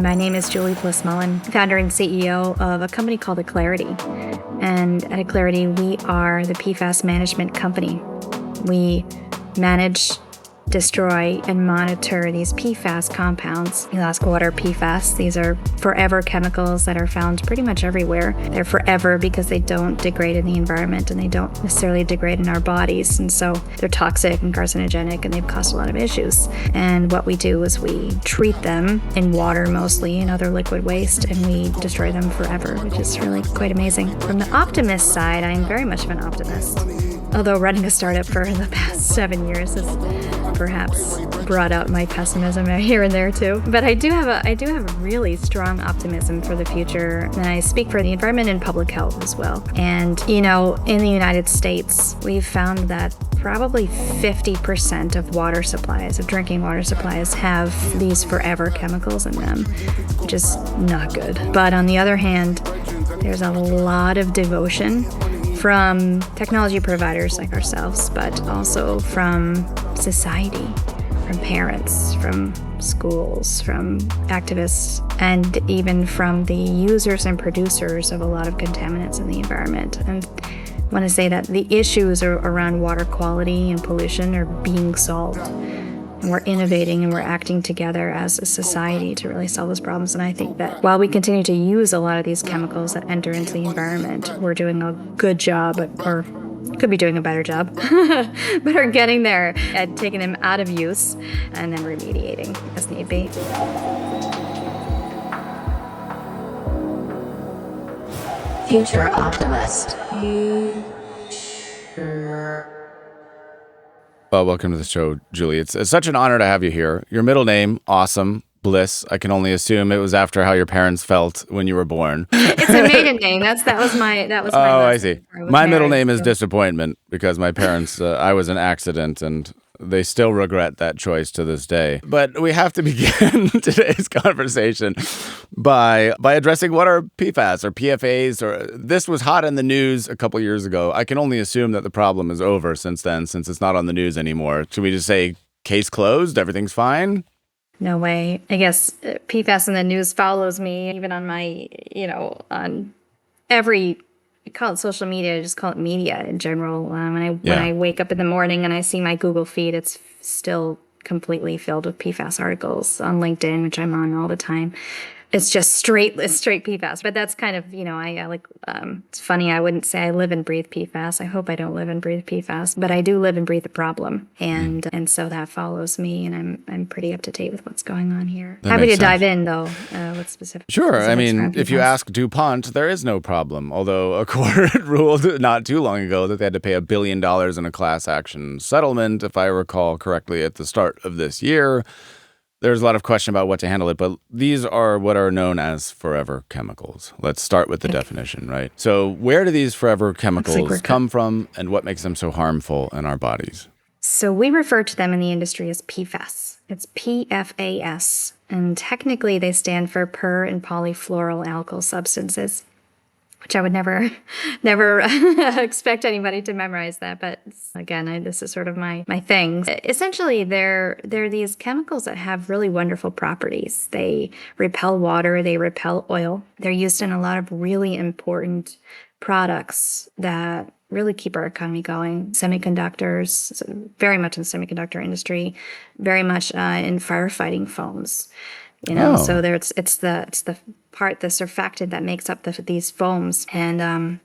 My name is Julie Bliss Mullen, founder and CEO of a company called Aclarity. And at Aclarity, we are the PFAS management company. We manage, destroy, and monitor these PFAS compounds. You'll ask, what are PFAS? These are forever chemicals that are found pretty much everywhere. They're forever because they don't degrade in the environment and they don't necessarily degrade in our bodies. And so they're toxic and carcinogenic and they've caused a lot of issues. And what we do is we treat them in water mostly and other liquid waste, and we destroy them forever, which is really quite amazing. From the Optimist side, I'm very much of an optimist. Although running a startup for the past 7 years has perhaps brought out my pessimism here and there too. But I do have a really strong optimism for the future, and I speak for the environment and public health as well. And in the United States, we've found that probably 50% of water supplies, of drinking water supplies, have these forever chemicals in them, which is not good. But on the other hand, there's a lot of devotion from technology providers like ourselves, but also from society, from parents, from schools, from activists, and even from the users and producers of a lot of contaminants in the environment. And I want to say that the issues around water quality and pollution are being solved. And we're innovating and we're acting together as a society to really solve those problems. And I think that while we continue to use a lot of these chemicals that enter into the environment, we're doing a good job, or could be doing a better job, but are getting there at taking them out of use and then remediating as need be. Future Optimist. Well, welcome to the show, Julie. It's such an honor to have you here. Your middle name, awesome, Bliss. I can only assume it was after how your parents felt when you were born. It's a maiden name. That was my. Oh, I see. My middle name is Disappointment because my parents, I was an accident, and they still regret that choice to this day. But we have to begin today's conversation by addressing what are PFAS or PFAS, or this was hot in the news a couple years ago. I can only assume that the problem is over since then, since it's not on the news anymore. Should we just say case closed? Everything's fine? No way. I guess PFAS in the news follows me even on my, on every. I call it social media. I just call it media in general. When I wake up in the morning and I see my Google feed, it's still completely filled with PFAS articles. On LinkedIn, which I'm on all the time, it's just straight PFAS. But that's kind of, I like, it's funny. I wouldn't say I live and breathe PFAS. I hope I don't live and breathe PFAS, but I do live and breathe the problem. And so that follows me, and I'm pretty up to date with what's going on here. Happy to dive in though, with specific. Sure. I mean, if you ask DuPont, there is no problem. Although a court ruled not too long ago that they had to pay $1 billion in a class action settlement, if I recall correctly, at the start of this year. There's a lot of question about what to handle it, but these are what are known as forever chemicals. Let's start with the definition, right? So where do these forever chemicals come from, and what makes them so harmful in our bodies? So we refer to them in the industry as PFAS. It's PFAS, and technically they stand for per and polyfluoroalkyl substances, which I would never expect anybody to memorize that. But again, this is sort of my thing. Essentially, they're these chemicals that have really wonderful properties. They repel water, they repel oil. They're used in a lot of really important products that really keep our economy going. Semiconductors, very much in the semiconductor industry, very much in firefighting foams. So it's the part, the surfactant that makes up these foams. And,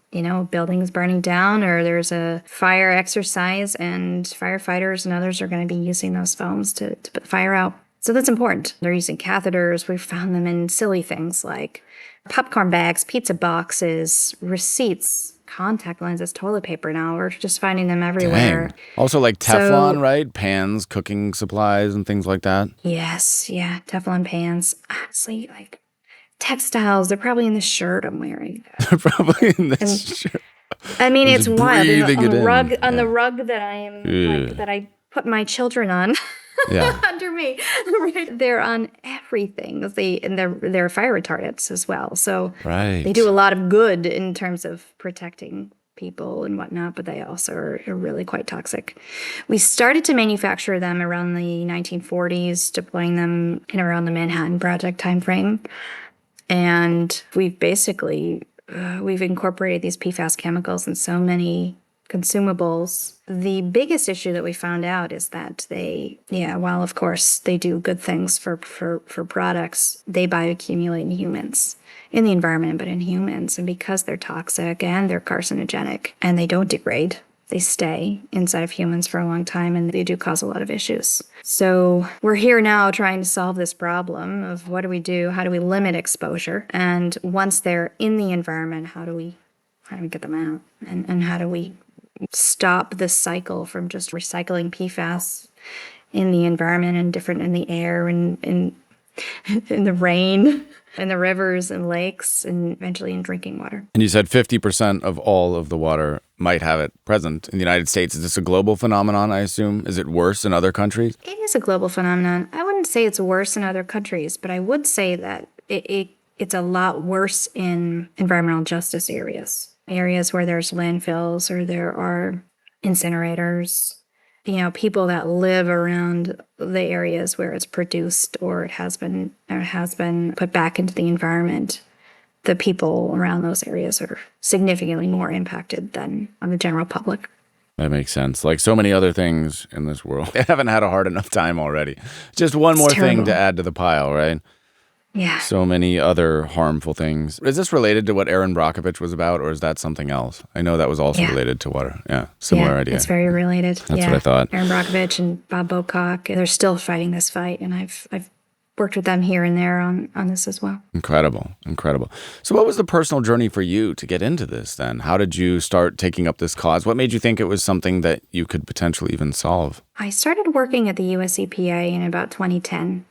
buildings burning down, or there's a fire exercise, and firefighters and others are going to be using those foams to put the fire out. So that's important. They're using catheters. We've found them in silly things like popcorn bags, pizza boxes, receipts, contact lenses, toilet paper now. We're just finding them everywhere. Dang. Also like Teflon, right? Pans, cooking supplies, and things like that. Yes, yeah. Teflon pans. Honestly, like textiles, they're probably in the shirt I'm wearing. They're probably in this shirt. I mean, it's wild. On the rug that that I put my children on. Yeah. Under me. Right. They're on everything. They're fire retardants as well. So right. They do a lot of good in terms of protecting people and whatnot, but they also are really quite toxic. We started to manufacture them around the 1940s, deploying them in around the Manhattan Project timeframe. And we've basically, we've incorporated these PFAS chemicals in so many consumables. The biggest issue that we found out is that they, while of course they do good things for products, they bioaccumulate in humans, in the environment, but in humans. And because they're toxic and they're carcinogenic and they don't degrade, they stay inside of humans for a long time, and they do cause a lot of issues. So we're here now trying to solve this problem of what do we do? How do we limit exposure? And once they're in the environment, how do we get them out? And how do we stop this cycle from just recycling PFAS in the environment and different in the air and in the rain, in the rivers and lakes, and eventually in drinking water. And you said 50% of all of the water might have it present in the United States. Is this a global phenomenon, I assume? Is it worse in other countries? It is a global phenomenon. I wouldn't say it's worse in other countries, but I would say that it's a lot worse in environmental justice areas where there's landfills or there are incinerators. People that live around the areas where it's produced or it has been put back into the environment. The people around those areas are significantly more impacted than on the general public. That makes sense. Like so many other things in this world, they haven't had a hard enough time already. Just one more thing to add to the pile, right? Yeah. So many other harmful things. Is this related to what Aaron Brockovich was about, or is that something else? I know that was also related to water. Yeah, similar idea. It's very related. That's what I thought. Aaron Brockovich and Bob Bocock, they're still fighting this fight, and I've worked with them here and there on this as well. Incredible. So what was the personal journey for you to get into this then? How did you start taking up this cause? What made you think it was something that you could potentially even solve? I started working at the US EPA in about 2010.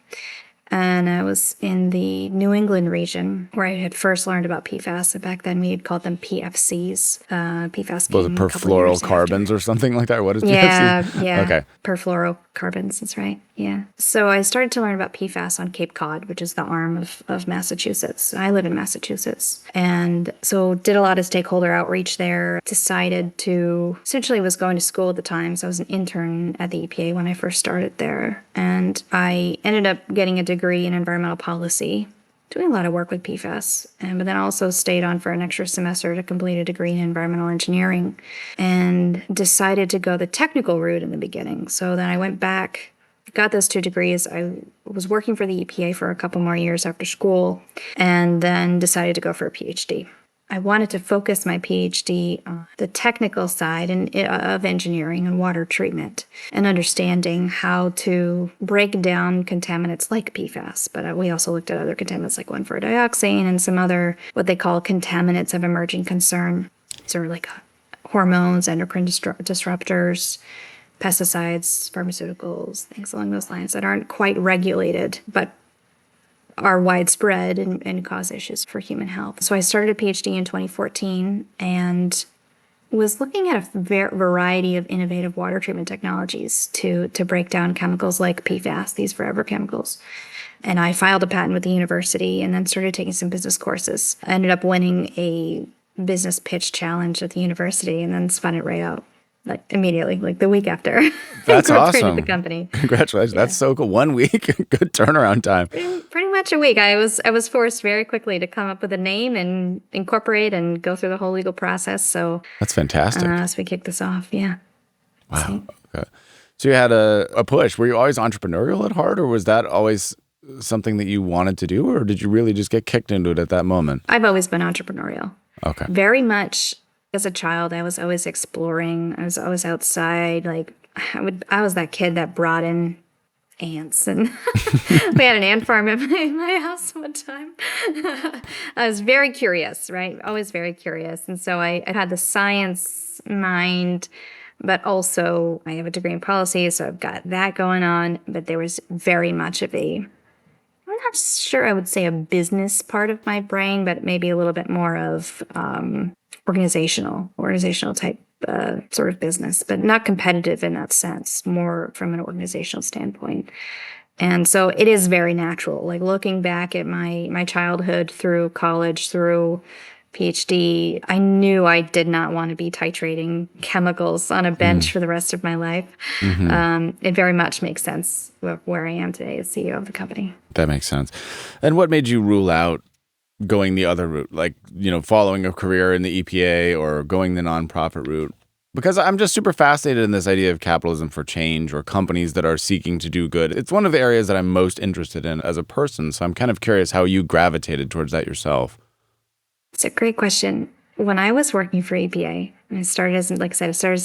And I was in the New England region where I had first learned about PFAS. Back then, we had called them PFCs. PFAS was it perfluorocarbons or something like that? What is PFC? Yeah. Okay. Perfluorocarbons, that's right. Yeah. So I started to learn about PFAS on Cape Cod, which is the arm of Massachusetts. I live in Massachusetts. And so did a lot of stakeholder outreach there. Decided to, essentially was going to school at the time. So I was an intern at the EPA when I first started there. And I ended up getting a degree in environmental policy, doing a lot of work with PFAS, but then also stayed on for an extra semester to complete a degree in environmental engineering and decided to go the technical route in the beginning. So then I went back, got those 2 degrees. I was working for the EPA for a couple more years after school and then decided to go for a PhD. I wanted to focus my PhD on the technical side of engineering and water treatment and understanding how to break down contaminants like PFAS. But we also looked at other contaminants like 1,4-dioxane and some other what they call contaminants of emerging concern. These are like hormones, endocrine disruptors, pesticides, pharmaceuticals, things along those lines that aren't quite regulated, but are widespread and cause issues for human health. So I started a PhD in 2014 and was looking at a variety of innovative water treatment technologies to break down chemicals like PFAS, these forever chemicals. And I filed a patent with the university and then started taking some business courses. I ended up winning a business pitch challenge at the university and then spun it right out. Like immediately, like the week after. That's awesome. The company. Congratulations. Yeah. That's so cool. 1 week, good turnaround time. Pretty much a week. I was forced very quickly to come up with a name and incorporate and go through the whole legal process. So that's fantastic. So we kicked this off. Yeah. Wow. Okay. So you had a push. Were you always entrepreneurial at heart, or was that always something that you wanted to do, or did you really just get kicked into it at that moment? I've always been entrepreneurial. Okay. Very much. As a child, I was always exploring. I was always outside. Like I was that kid that brought in ants, and we had an ant farm at my house one time. I was very curious, right? Always very curious, and so I had the science mind, but also I have a degree in policy, so I've got that going on. But there was very much of I'm not sure I would say a business part of my brain, but maybe a little bit more of organizational type sort of business, but not competitive in that sense, more from an organizational standpoint. And so it is very natural, like looking back at my childhood through college, through PhD, I knew I did not want to be titrating chemicals on a bench for the rest of my life. It very much makes sense where I am today as CEO of the company. That makes sense. And what made you rule out going the other route, like, following a career in the EPA or going the nonprofit route? Because I'm just super fascinated in this idea of capitalism for change or companies that are seeking to do good. It's one of the areas that I'm most interested in as a person. So I'm kind of curious how you gravitated towards that yourself. It's a great question. When I was working for EPA, and I started as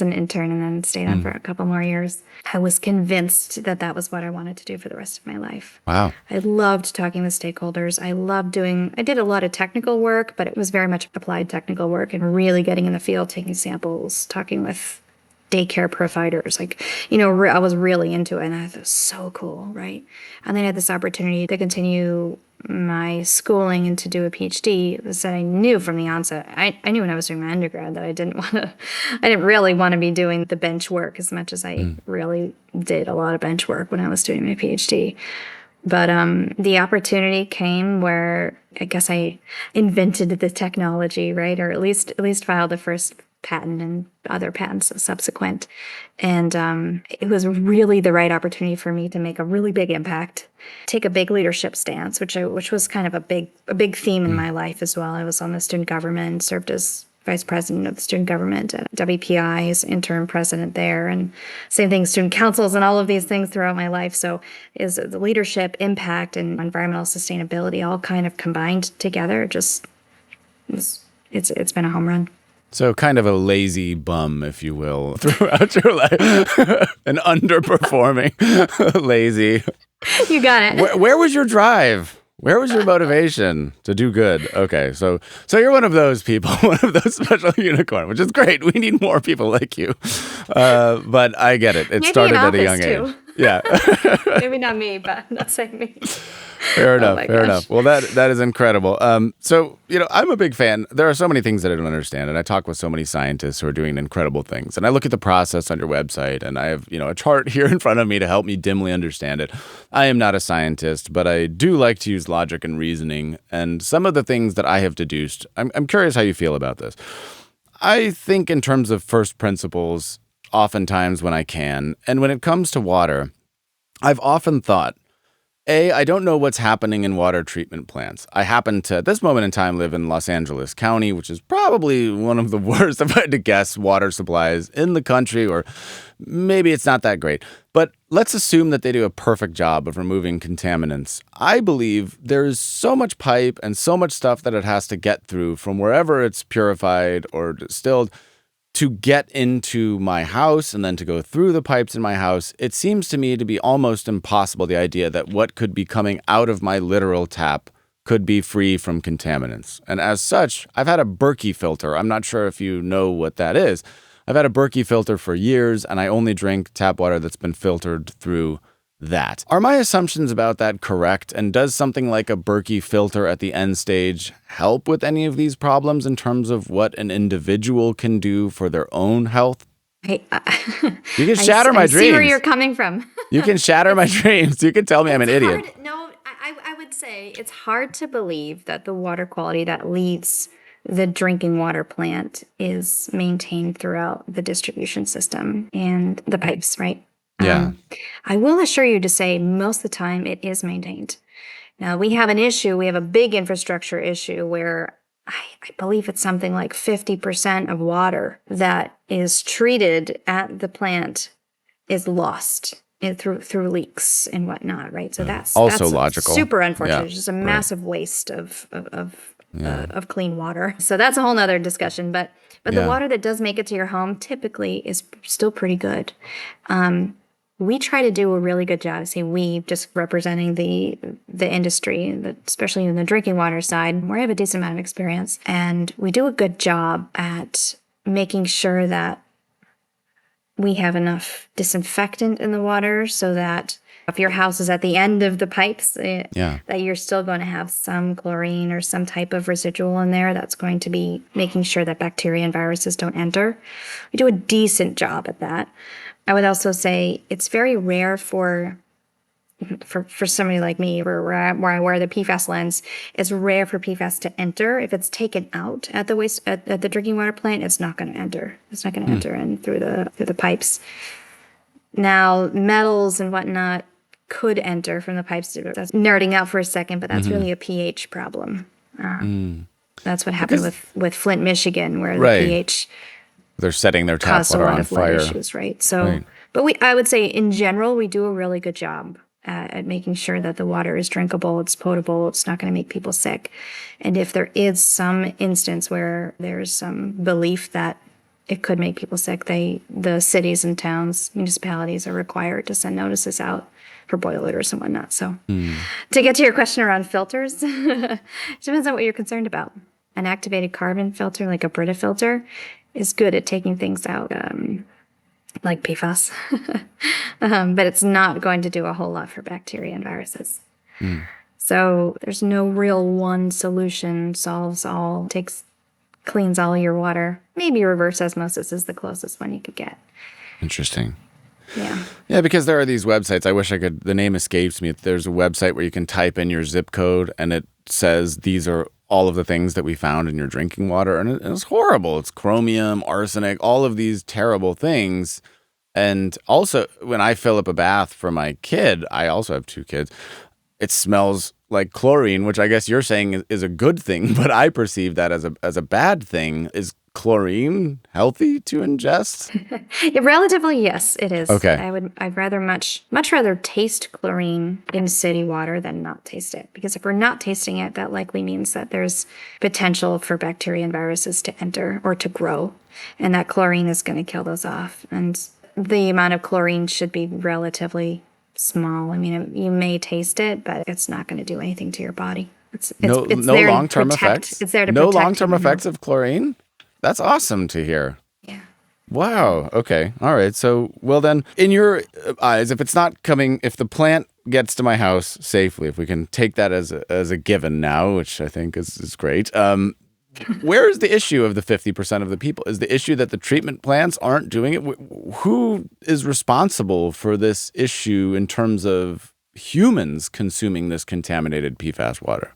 an intern and then stayed on for a couple more years, I was convinced that that was what I wanted to do for the rest of my life. Wow. I loved talking with stakeholders. I did a lot of technical work, but it was very much applied technical work and really getting in the field, taking samples, talking with daycare providers. I was really into it, and I thought it was so cool, right? And then I had this opportunity to continue my schooling and to do a PhD. That I knew from the onset. I knew when I was doing my undergrad that I didn't really want to be doing the bench work as much as I really did a lot of bench work when I was doing my PhD. But the opportunity came where I guess I invented the technology, right? Or at least filed the first patent and other patents subsequent. And it was really the right opportunity for me to make a really big impact, take a big leadership stance, which was kind of a big theme in my life as well. I was on the student government, served as vice president of the student government at WPI, as interim president there, and same thing, student councils and all of these things throughout my life. So is the leadership, impact, and environmental sustainability all kind of combined together. It's been a home run. So kind of a lazy bum, if you will, throughout your life. An underperforming lazy. You got it. Where was your drive? Where was your motivation to do good? Okay, so you're one of those people, one of those special unicorn, which is great. We need more people like you. But I get it. It started at a young age. Yeah. Maybe not me, but not saying me. Fair enough. Well, that is incredible. So, I'm a big fan. There are so many things that I don't understand, and I talk with so many scientists who are doing incredible things. And I look at the process on your website, and I have, a chart here in front of me to help me dimly understand it. I am not a scientist, but I do like to use logic and reasoning. And some of the things that I have deduced, I'm curious how you feel about this. I think in terms of first principles, oftentimes when I can. And when it comes to water, I've often thought, I don't know what's happening in water treatment plants. I happen to, at this moment in time, live in Los Angeles County, which is probably one of the worst, if I had to guess, water supplies in the country, or maybe it's not that great. But let's assume that they do a perfect job of removing contaminants. I believe there's so much pipe and so much stuff that it has to get through from wherever it's purified or distilled to get into my house and then to go through the pipes in my house. It seems to me to be almost impossible, the idea that what could be coming out of my literal tap could be free from contaminants. And as such, I've had a Berkey filter. I'm not sure if you know what that is. I've had a Berkey filter for years, and I only drink tap water that's been filtered through that. Are my assumptions about that correct? And does something like a Berkey filter at the end stage help with any of these problems in terms of what an individual can do for their own health? You can shatter my dreams. I see where you're coming from. You can shatter my dreams. You can tell me I'm an idiot. No, I would say it's hard to believe that the water quality that leads the drinking water plant is maintained throughout the distribution system and the pipes, right? Yeah. I will assure you to say most of the time it is maintained. Now, we have an issue. We have a big infrastructure issue where I believe it's something like 50% of water that is treated at the plant is lost through leaks and whatnot, right? So that's logical. Super unfortunate. Yeah, it's just a massive waste of clean water. So that's a whole nother discussion. But the water that does make it to your home typically is still pretty good. We try to do a really good job. See, we just representing the industry, especially in the drinking water side, where I have a decent amount of experience. And we do a good job at making sure that we have enough disinfectant in the water so that if your house is at the end of the pipes, that you're still going to have some chlorine or some type of residual in there that's going to be making sure that bacteria and viruses don't enter. We do a decent job at that. I would also say it's very rare for for somebody like me, where I wear the PFAS lens, it's rare for PFAS to enter. If it's taken out at the at the drinking water plant, it's not going to enter. It's not going to enter in through the pipes. Now, metals and whatnot could enter from the pipes. That's nerding out for a second, but that's really a pH problem. That's what happened with Flint, Michigan, where the pH they're setting their tap caused a water lot on of fire. lead issues, right? So, but I would say in general, we do a really good job at making sure that the water is drinkable, it's potable, it's not going to make people sick. And if there is some instance where there's some belief that it could make people sick, the cities and towns, municipalities are required to send notices out for boilers and whatnot. So to get to your question around filters, it depends on what you're concerned about. An activated carbon filter, like a Brita filter, is good at taking things out, like PFAS. But it's not going to do a whole lot for bacteria and viruses. So there's no real one solution solves all, cleans all your water. Maybe reverse osmosis is the closest one you could get. Interesting. Yeah. Yeah, because there are these websites. I wish I could, the name escapes me. There's a website where you can type in your zip code and it says these are all of the things that we found in your drinking water. And it's horrible. It's chromium, arsenic, all of these terrible things. And also, when I fill up a bath for my kid, I also have 2 kids, it smells like chlorine, which I guess you're saying is a good thing, but I perceive that as a bad thing. Is chlorine healthy to ingest? Relatively, yes, it is. Okay. I'd rather much rather taste chlorine in city water than not taste it. Because if we're not tasting it, that likely means that there's potential for bacteria and viruses to enter or to grow. And that chlorine is going to kill those off. And the amount of chlorine should be relatively small. I mean, you may taste it, but it's not going to do anything to your body. It's No there long-term to protect, effects? It's there to No protect long-term human effects health. of chlorine? That's awesome to hear. Yeah. Wow. Okay. All right. So, well then, in your eyes, if the plant gets to my house safely, if we can take that as a given now, which I think is great, where is the issue of the 50% of the people? Is the issue that the treatment plants aren't doing it? Who is responsible for this issue in terms of humans consuming this contaminated PFAS water?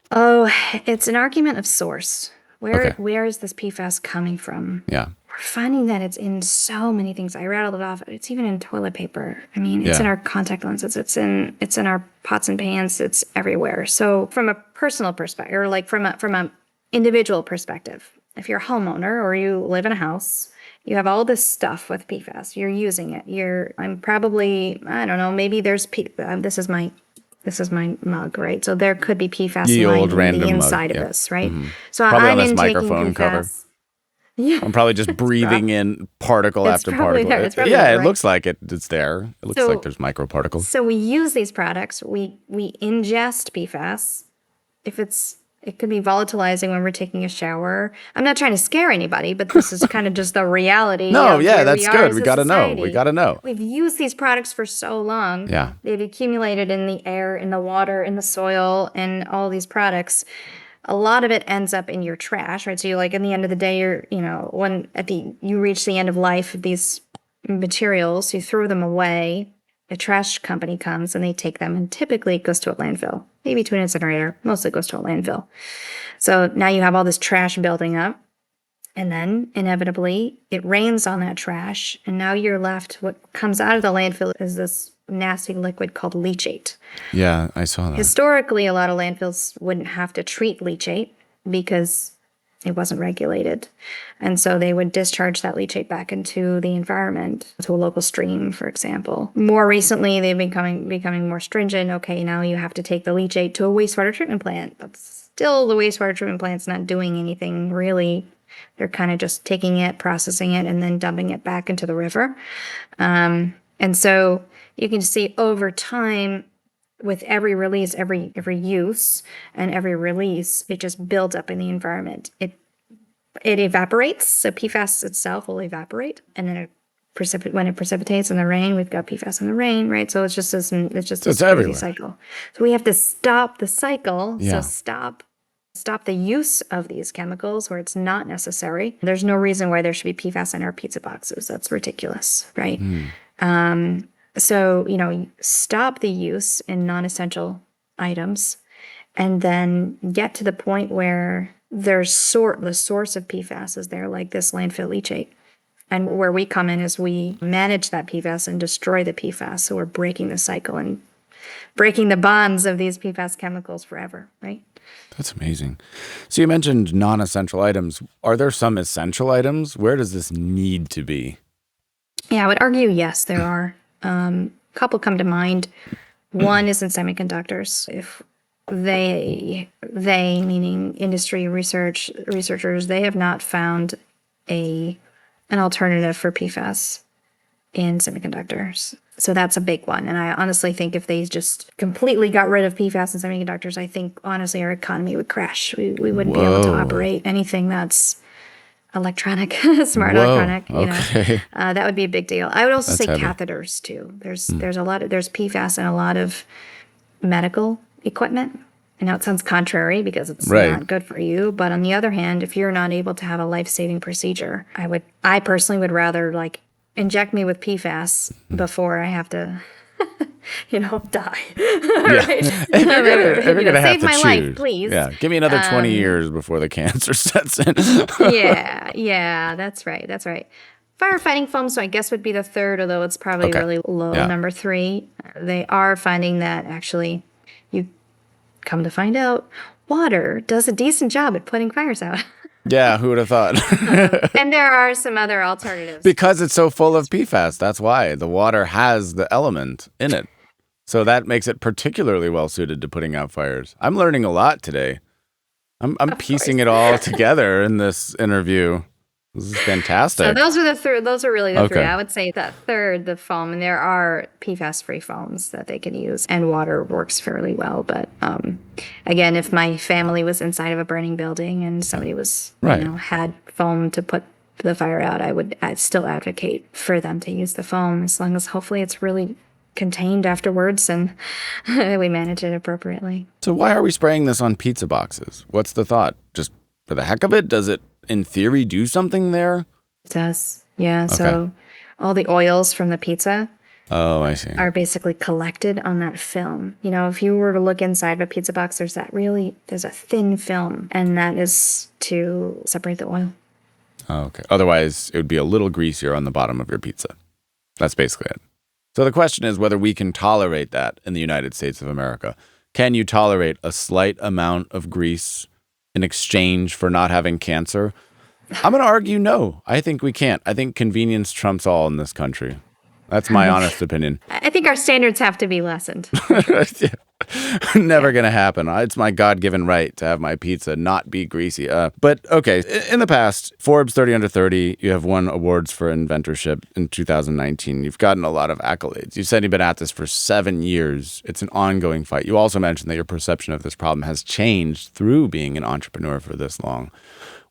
Oh, it's an argument of source. Okay. Where is this PFAS coming from? Yeah. We're finding that it's in so many things. I rattled it off. It's even in toilet paper. I mean, it's in our contact lenses. It's in our pots and pans. It's everywhere. So from a personal perspective, or like from a individual perspective, if you're a homeowner or you live in a house, you have all this stuff with PFAS. You're using it. I'm probably, I don't know, maybe there's this is my mug, right? So there could be PFAS lining the inside of this, right? So Probably I'm on this intaking microphone PFAS. cover. Yeah. I'm probably just breathing in particle It's after probably particle. there. It's probably Yeah, there, it right? looks like it's there. It looks like there's microparticles. So we use these products. We ingest PFAS. It could be volatilizing when we're taking a shower. I'm not trying to scare anybody, but this is kind of just the reality. No, of yeah, where that's we are good. as We a got to know. society. We got to know. We've used these products for so long. Yeah. They've accumulated in the air, in the water, in the soil, and all these products. A lot of it ends up in your trash, right? So you're like, in the end of the day, you reach the end of life of these materials, you throw them away. A trash company comes and they take them, and typically it goes to a landfill, maybe to an incinerator. Mostly it goes to a landfill. So now you have all this trash building up, and then inevitably it rains on that trash, and now you're left, what comes out of the landfill is this nasty liquid called leachate. Yeah, I saw that. Historically, a lot of landfills wouldn't have to treat leachate because it wasn't regulated. And so they would discharge that leachate back into the environment, to a local stream, for example. More recently, they've been becoming more stringent. Okay, now you have to take the leachate to a wastewater treatment plant. But still, the wastewater treatment plant's not doing anything really. They're kind of just taking it, processing it, and then dumping it back into the river. And so you can see over time, with every release, every use, and every release, it just builds up in the environment. It evaporates, so PFAS itself will evaporate, and then when it precipitates in the rain, we've got PFAS in the rain, right? So it's just this crazy everywhere. cycle. So we have to stop the cycle. Yeah. So stop the use of these chemicals where it's not necessary. There's no reason why there should be PFAS in our pizza boxes. That's ridiculous, right? So, stop the use in non-essential items and then get to the point where the source of PFAS is there, like this landfill leachate. And where we come in is we manage that PFAS and destroy the PFAS. So we're breaking the cycle and breaking the bonds of these PFAS chemicals forever, right? That's amazing. So you mentioned non-essential items. Are there some essential items? Where does this need to be? Yeah, I would argue yes, there are. A couple come to mind. One is in semiconductors. If they meaning industry researchers, they have not found an alternative for PFAS in semiconductors. So that's a big one. And I honestly think if they just completely got rid of PFAS in semiconductors, I think honestly our economy would crash. We wouldn't be able to operate anything that's electronic, smart electronic. Okay. That would be a big deal. I would also That's say heavy. catheters too. There's PFAS in a lot of medical equipment. I know it sounds contrary because it's not good for you, but on the other hand, if you're not able to have a life-saving procedure, I personally would rather inject me with PFAS before I have to, die. Right? If you're gonna have save to my choose, life, please. yeah, give me another 20 years before the cancer sets in. Yeah, that's right. Firefighting foam, so I guess would be the third, although it's probably really low. Yeah. Number 3, they are finding that actually, you come to find out, water does a decent job at putting fires out. Yeah, who would have thought? And there are some other alternatives. Because it's so full of PFAS. That's why the water has the element in it. So that makes it particularly well suited to putting out fires. I'm learning a lot today. I'm piecing it all together in this interview. This is fantastic. So those are really the 3. Okay. I would say that third, the foam, and there are PFAS-free foams that they can use, and water works fairly well. But again, if my family was inside of a burning building and somebody was, had foam to put the fire out, I'd still advocate for them to use the foam, as long as hopefully it's really contained afterwards and we manage it appropriately. So why are we spraying this on pizza boxes? What's the thought? Just for the heck of it? Does it, in theory, do something there? It does, yeah. Okay. So all the oils from the pizza I see. are basically collected on that film. If you were to look inside of a pizza box, there's a thin film, and that is to separate the oil. Okay. Otherwise, it would be a little greasier on the bottom of your pizza. That's basically it. So the question is whether we can tolerate that in the United States of America. Can you tolerate a slight amount of grease in exchange for not having cancer? I'm going to argue no. I think we can't. I think convenience trumps all in this country. That's my honest opinion. I think our standards have to be lessened. Never going to happen. It's my God-given right to have my pizza not be greasy. But okay, in the past, Forbes 30 Under 30, you have won awards for inventorship in 2019. You've gotten a lot of accolades. You said you've been at this for 7 years. It's an ongoing fight. You also mentioned that your perception of this problem has changed through being an entrepreneur for this long.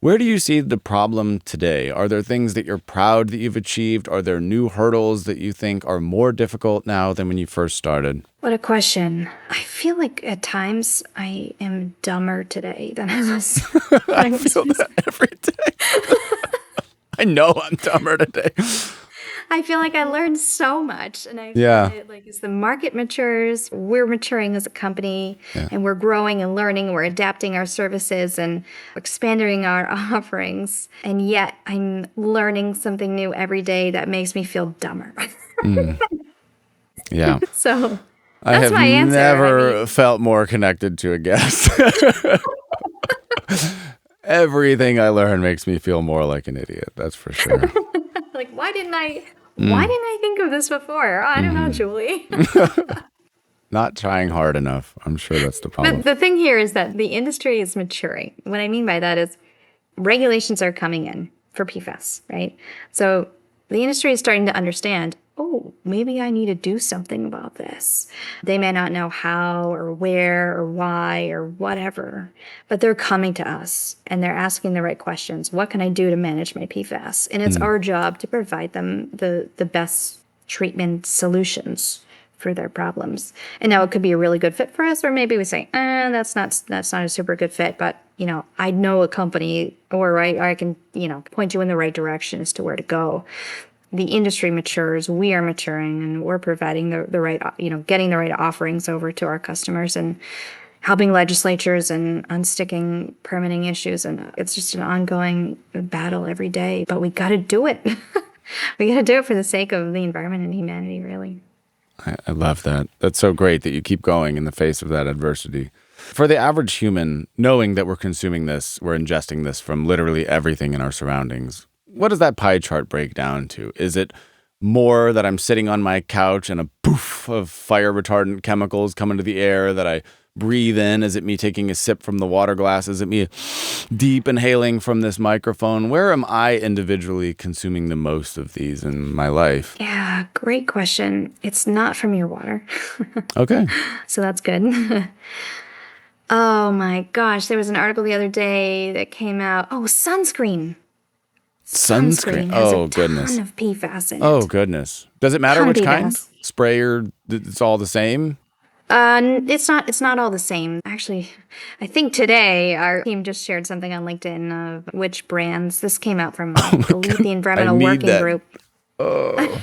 Where do you see the problem today? Are there things that you're proud that you've achieved? Are there new hurdles that you think are more difficult now than when you first started? What a question. I feel like at times I am dumber today than I was. I feel that every day. I know I'm dumber today. I feel like I learned so much, and I Yeah. feel like as the market matures, we're maturing as a company, and we're growing and learning, we're adapting our services and expanding our offerings, and yet I'm learning something new every day that makes me feel dumber. Yeah. So I that's have my answer. never felt more connected to a guest. Everything I learn makes me feel more like an idiot. That's for sure. Like, why didn't I think of this before? I don't know, Julie. Not trying hard enough. I'm sure that's the problem. But the thing here is that the industry is maturing. What I mean by that is regulations are coming in for PFAS, right? So the industry is starting to understand, oh, maybe I need to do something about this. They may not know how or where or why or whatever, but they're coming to us and they're asking the right questions. What can I do to manage my PFAS? And it's our job to provide them the best treatment solutions for their problems. And now it could be a really good fit for us, or maybe we say, that's not a super good fit, but I know a company, or I can, point you in the right direction as to where to go. the industry matures, we are maturing, and we're providing the right, getting the right offerings over to our customers and helping legislatures and unsticking permitting issues. And it's just an ongoing battle every day, but we got to do it. We got to do it for the sake of the environment and humanity, really. I love that. That's so great that you keep going in the face of that adversity. For the average human, knowing that we're consuming this, we're ingesting this from literally everything in our surroundings, what does that pie chart break down to? Is it more that I'm sitting on my couch and a poof of fire retardant chemicals come into the air that I breathe in? Is it me taking a sip from the water glass? Is it me deep inhaling from this microphone? Where am I individually consuming the most of these in my life? Yeah, great question. It's not from your water. Okay. So that's good. Oh my gosh, there was an article the other day that came out. Oh, sunscreen. Sunscreen. Has Oh, a goodness. ton of PFAS in it. Oh, goodness. Does it matter Ton of which kind? PFAS. Spray or it's all the same? It's not all the same. Actually, I think today our team just shared something on LinkedIn of which brands. This came out from the Environmental Working Group. Oh.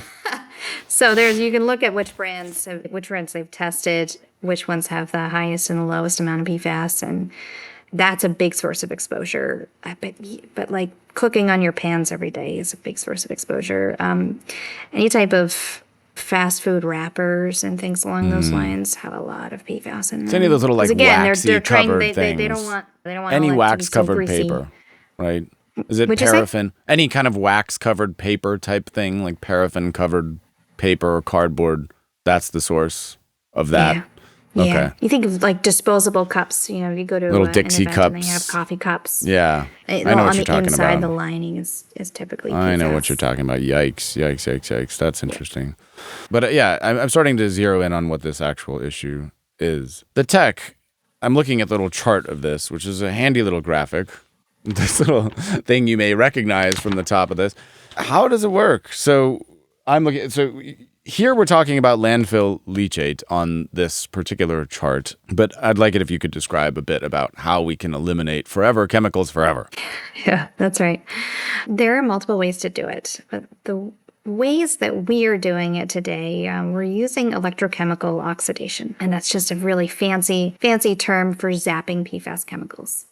So you can look at which brands they've tested, which ones have the highest and the lowest amount of PFAS, and that's a big source of exposure. But like cooking on your pans every day is a big source of exposure. Any type of fast food wrappers and things along those lines have a lot of PFAS in them. It's any of those little like waxy covered things. They don't want any all that wax to be so covered greasy. paper, right? Is it What'd you say? paraffin? Any kind of wax covered paper type thing, like paraffin covered paper or cardboard? That's the source of that. Yeah. Okay. Yeah. You think of like disposable cups. You go to Little an Dixie event cups. and they have coffee cups. Yeah. I know on what you're talking the inside, about. the lining is typically PFAS. I know what you're talking about. Yikes. That's interesting. But yeah, I'm starting to zero in on what this actual issue is. The tech, I'm looking at the little chart of this, which is a handy little graphic. This little thing you may recognize from the top of this. How does it work? So here we're talking about landfill leachate on this particular chart, but I'd like it if you could describe a bit about how we can eliminate forever chemicals forever. Yeah, that's right. There are multiple ways to do it, but the ways that we are doing it today, we're using electrochemical oxidation, and that's just a really fancy term for zapping PFAS chemicals.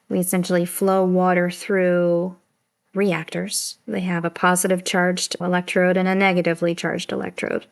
We essentially flow water through reactors. They have a positive charged electrode and a negatively charged electrode.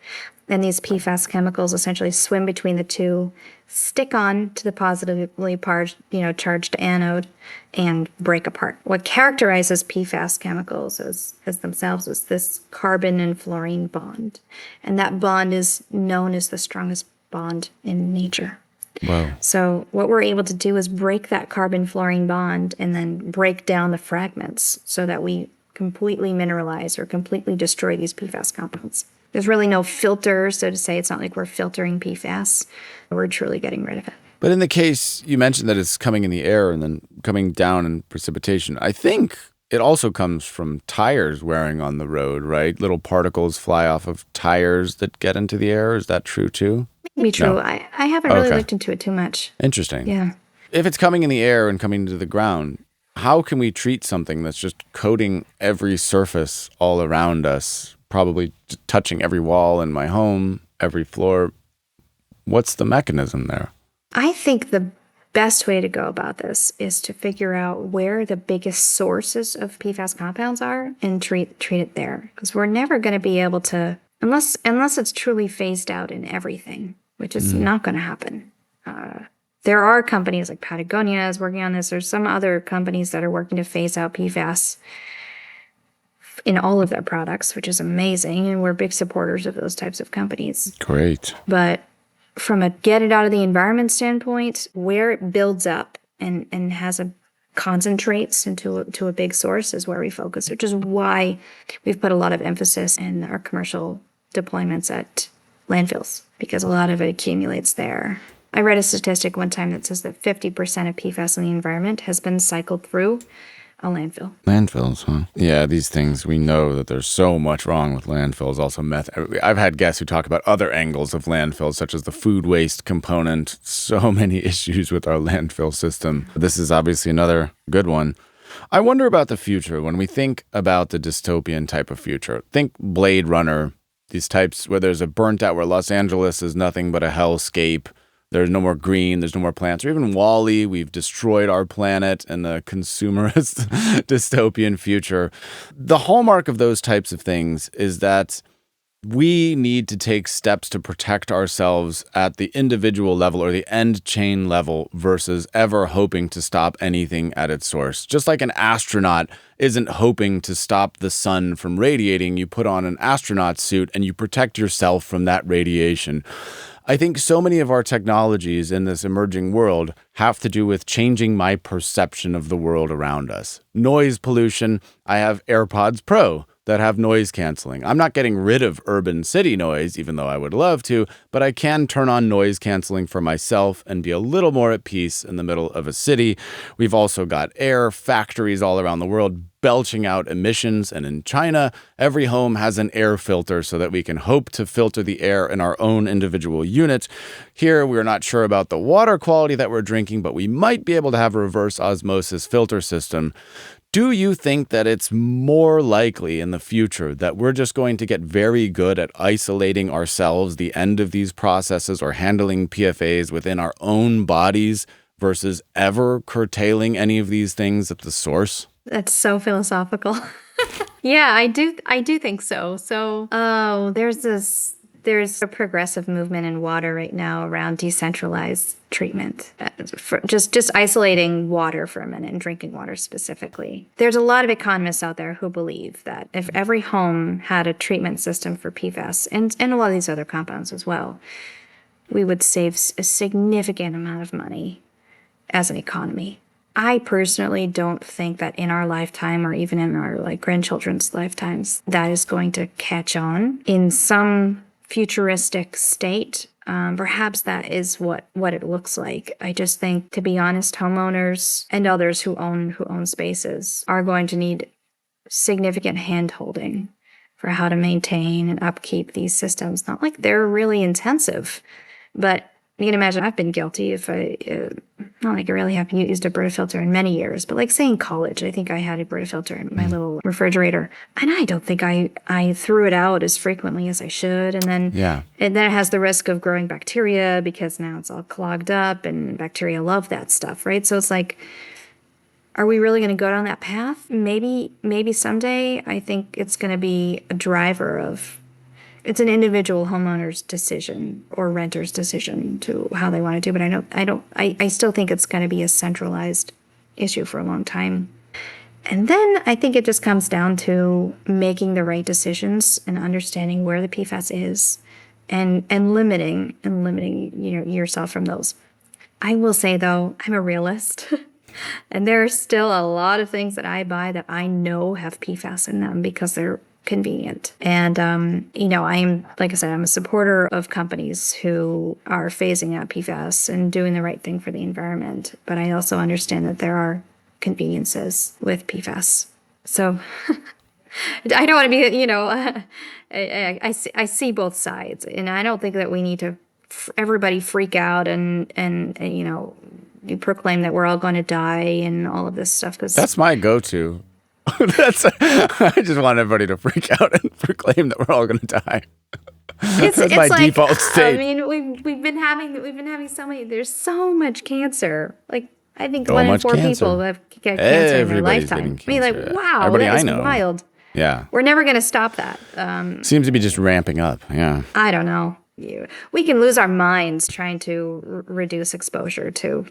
And these PFAS chemicals essentially swim between the two, stick on to the positively charged anode, and break apart. What characterizes PFAS chemicals as themselves is this carbon and fluorine bond. And that bond is known as the strongest bond in nature. Wow. So what we're able to do is break that carbon-fluorine bond and then break down the fragments so that we completely mineralize or completely destroy these PFAS compounds. There's really no filter, so to say. It's not like we're filtering PFAS. We're truly getting rid of it. But in the case, you mentioned that it's coming in the air and then coming down in precipitation. I think it also comes from tires wearing on the road, right? Little particles fly off of tires that get into the air. Is that true too? Be true. No. I haven't really looked into it too much. Interesting. Yeah. If it's coming in the air and coming to the ground, how can we treat something that's just coating every surface all around us, probably touching every wall in my home, every floor? What's the mechanism there? I think the best way to go about this is to figure out where the biggest sources of PFAS compounds are and treat it there. Because we're never going to be able to, unless it's truly phased out in everything, which is not going to happen. There are companies like Patagonia is working on this. There's some other companies that are working to phase out PFAS in all of their products, which is amazing. And we're big supporters of those types of companies. Great. But from a get it out of the environment standpoint, where it builds up and has a concentrates into a big source is where we focus, which is why we've put a lot of emphasis in our commercial deployments at landfills, because a lot of it accumulates there. I read a statistic one time that says that 50% of PFAS in the environment has been cycled through a landfill. Landfills, huh? Yeah, these things, we know that there's so much wrong with landfills. Also, I've had guests who talk about other angles of landfills, such as the food waste component. So many issues with our landfill system. This is obviously another good one. I wonder about the future when we think about the dystopian type of future. Think Blade Runner, these types where there's a burnt out, where Los Angeles is nothing but a hellscape. There's no more green, there's no more plants. Or even Wall-E, we've destroyed our planet and the consumerist dystopian future. The hallmark of those types of things is that we need to take steps to protect ourselves at the individual level or the end chain level versus ever hoping to stop anything at its source. Just like an astronaut isn't hoping to stop the sun from radiating, you put on an astronaut suit and you protect yourself from that radiation. I think so many of our technologies in this emerging world have to do with changing my perception of the world around us. Noise pollution, I have AirPods Pro that have noise canceling. I'm not getting rid of urban city noise, even though I would love to, but I can turn on noise canceling for myself and be a little more at peace in the middle of a city. We've also got air factories all around the world belching out emissions, and in China, every home has an air filter so that we can hope to filter the air in our own individual unit. Here, we're not sure about the water quality that we're drinking, but we might be able to have a reverse osmosis filter system. Do you think that it's more likely in the future that we're just going to get very good at isolating ourselves, the end of these processes, or handling PFAS within our own bodies versus ever curtailing any of these things at the source? That's so philosophical. Yeah, I do think so. So, there's a progressive movement in water right now around decentralized treatment, for just isolating water for a minute and drinking water specifically. There's a lot of economists out there who believe that if every home had a treatment system for PFAS and a lot of these other compounds as well, we would save a significant amount of money as an economy. I personally don't think that in our lifetime or even in our grandchildren's lifetimes that is going to catch on in some futuristic state. Perhaps that is what it looks like. I just think, to be honest, homeowners and others who own spaces are going to need significant hand-holding for how to maintain and upkeep these systems. Not like they're really intensive, but you can imagine I've been guilty if not like I really haven't used a Brita filter in many years, but like say in college, I think I had a Brita filter in my little refrigerator, and I don't think I threw it out as frequently as I should. And then it has the risk of growing bacteria because now it's all clogged up and bacteria love that stuff, right? So it's like, are we really going to go down that path? Maybe someday. I think it's going to be a driver of, it's an individual homeowner's decision or renter's decision to how they want to do. But I still think it's going to be a centralized issue for a long time. And then I think it just comes down to making the right decisions and understanding where the PFAS is, and limiting yourself from those. I will say though, I'm a realist, and there are still a lot of things that I buy that I know have PFAS in them because they're convenient. And, like I said, I'm a supporter of companies who are phasing out PFAS and doing the right thing for the environment. But I also understand that there are conveniences with PFAS. So I don't want to be, I see both sides. And I don't think that we need to everybody freak out and you proclaim that we're all going to die and all of this stuff. Cause that's my go-to. I just want everybody to freak out and proclaim that we're all going to die. That's my like, default state. I mean, we've been having so many. There's so much cancer. Like I think 1 in 4 people have get cancer in their lifetime. I mean, like wow, everybody that is I know. Wild. Yeah, we're never going to stop that. Seems to be just ramping up. Yeah, I don't know. We can lose our minds trying to reduce exposure to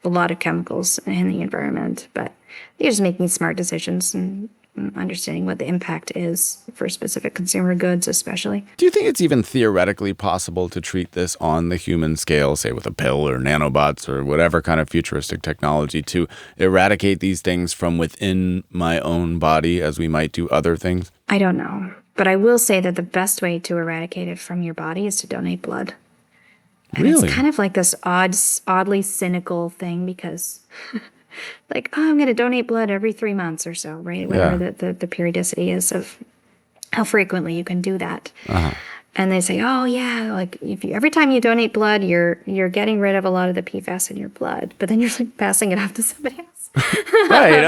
a lot of chemicals in the environment, but you're just making smart decisions and understanding what the impact is for specific consumer goods, especially. Do you think it's even theoretically possible to treat this on the human scale, say with a pill or nanobots or whatever kind of futuristic technology, to eradicate these things from within my own body as we might do other things? I don't know, but I will say that the best way to eradicate it from your body is to donate blood. And really? It's kind of like this oddly cynical thing because like, oh, I'm going to donate blood every 3 months or so, right? Whatever the periodicity is of how frequently you can do that. Uh-huh. And they say, oh yeah, like every time you donate blood, you're getting rid of a lot of the PFAS in your blood, but then you're like passing it off to somebody else. Right.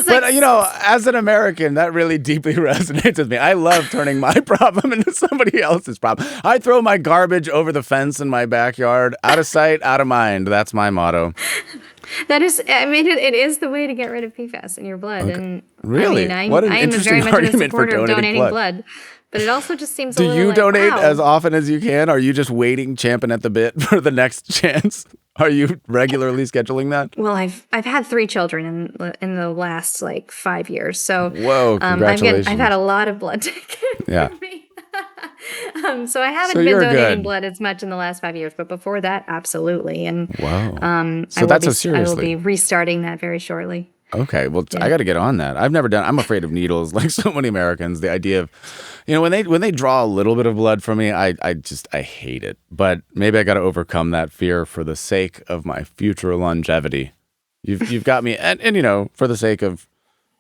But, as an American, that really deeply resonates with me. I love turning my problem into somebody else's problem. I throw my garbage over the fence in my backyard. Out of sight, out of mind. That's my motto. That is, it is the way to get rid of PFAS in your blood. Okay. And Really? I What an am interesting very much a argument for supporter of donating blood. blood. But it also just seems Do a little you like, donate wow. as often as you can? Are you just waiting, champing at the bit for the next chance? Are you regularly scheduling that? Well, I've had 3 children in the last 5 years, so Whoa! Congratulations. I've had a lot of blood taken from me. So I haven't been donating blood as much in the last 5 years, but before that, absolutely. And wow. So that's so seriously. I will be restarting that very shortly. Okay, well, I got to get on that. I've never done. I'm afraid of needles, like so many Americans. The idea of, when they draw a little bit of blood from me, I hate it. But maybe I got to overcome that fear for the sake of my future longevity. You've got me, and for the sake of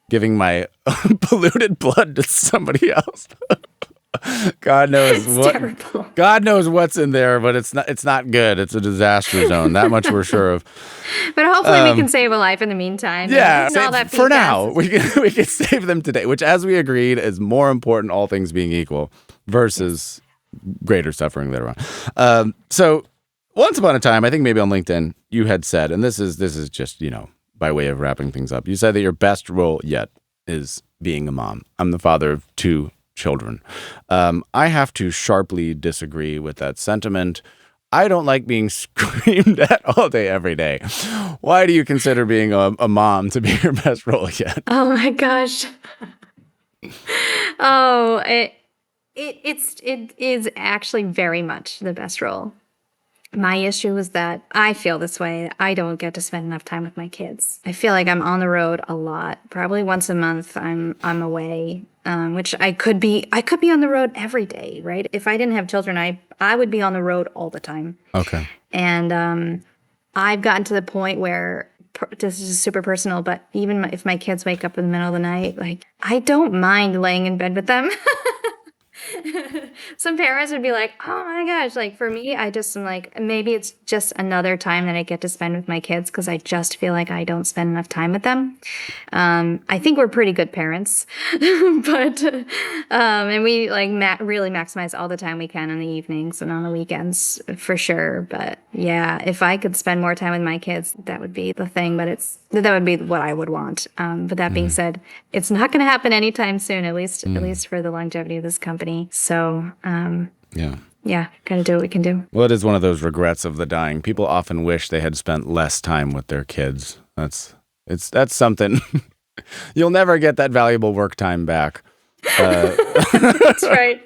giving my polluted blood to somebody else. God knows God knows what's in there, but it's not good. It's a disaster zone. That much we're sure of. But hopefully we can save a life in the meantime. Yeah, for now we can save them today, which, as we agreed, is more important, all things being equal, versus greater suffering later on. So once upon a time, I think maybe on LinkedIn, you had said, and this is just by way of wrapping things up, you said that your best role yet is being a mom. I'm the father of 2 children. I have to sharply disagree with that sentiment. I don't like being screamed at all day, every day. Why do you consider being a mom to be your best role yet? Oh my gosh. Oh, it is actually very much the best role. My issue is that I feel this way. I don't get to spend enough time with my kids. I feel like I'm on the road a lot. Probably once a month I'm away, which I could be on the road every day, right? If I didn't have children, I would be on the road all the time. Okay. And I've gotten to the point where, this is super personal, but even if my kids wake up in the middle of the night, I don't mind laying in bed with them. Some parents would be like, oh my gosh, for me, I just am maybe it's just another time that I get to spend with my kids because I just feel like I don't spend enough time with them. I think we're pretty good parents, but and we really maximize all the time we can in the evenings and on the weekends for sure. But yeah, if I could spend more time with my kids, that would be the thing. But that would be what I would want. But that being said, it's not going to happen anytime soon, at least for the longevity of this company. So, yeah, gotta do what we can do. Well, it is one of those regrets of the dying. People often wish they had spent less time with their kids. That's something. You'll never get that valuable work time back. That's right.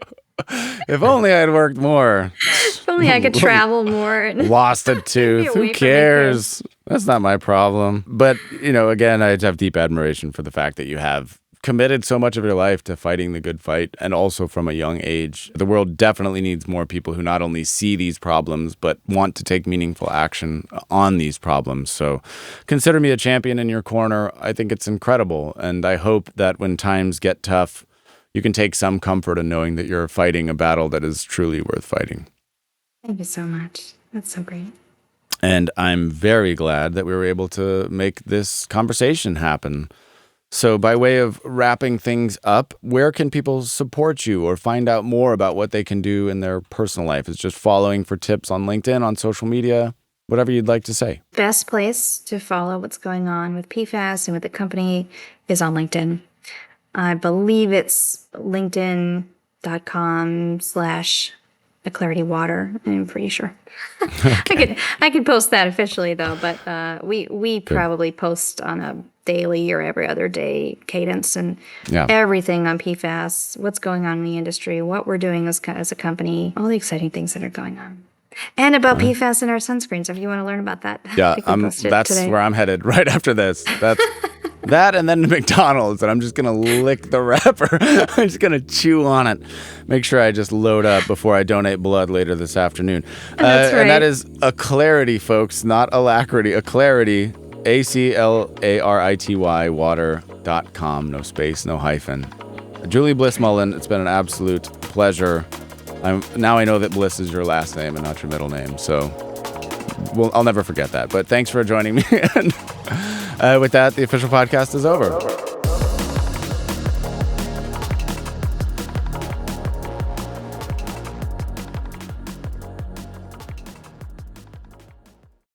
If only I had worked more. If only I could travel more. Lost a tooth. Who cares? That's not my problem. But, again, I have deep admiration for the fact that you have committed so much of your life to fighting the good fight, and also from a young age. The world definitely needs more people who not only see these problems, but want to take meaningful action on these problems. So consider me a champion in your corner. I think it's incredible. And I hope that when times get tough, you can take some comfort in knowing that you're fighting a battle that is truly worth fighting. Thank you so much. That's so great. And I'm very glad that we were able to make this conversation happen. So by way of wrapping things up, where can people support you or find out more about what they can do in their personal life? It's just following for tips on LinkedIn, on social media, whatever you'd like to say. Best place to follow what's going on with PFAS and with the company is on LinkedIn. I believe it's linkedin.com/Aclarity I'm pretty sure. Okay. I could post that officially though, but we probably post on a daily or every other day cadence and everything on PFAS, what's going on in the industry, what we're doing as a company, all the exciting things that are going on. And about PFAS in our sunscreens, if you want to learn about that. Yeah, that's today. Where I'm headed right after this. That's that, and then to McDonald's, and I'm just going to lick the wrapper. I'm just going to chew on it. Make sure I just load up before I donate blood later this afternoon. That's right. And that is Aclarity, folks, not Alacrity. Aclarity, ACLARITY, water.com. No space, no hyphen. Julie Bliss Mullen, it's been an absolute pleasure. Now I know that Bliss is your last name and not your middle name, so I'll never forget that. But thanks for joining me. With that, the official podcast is over.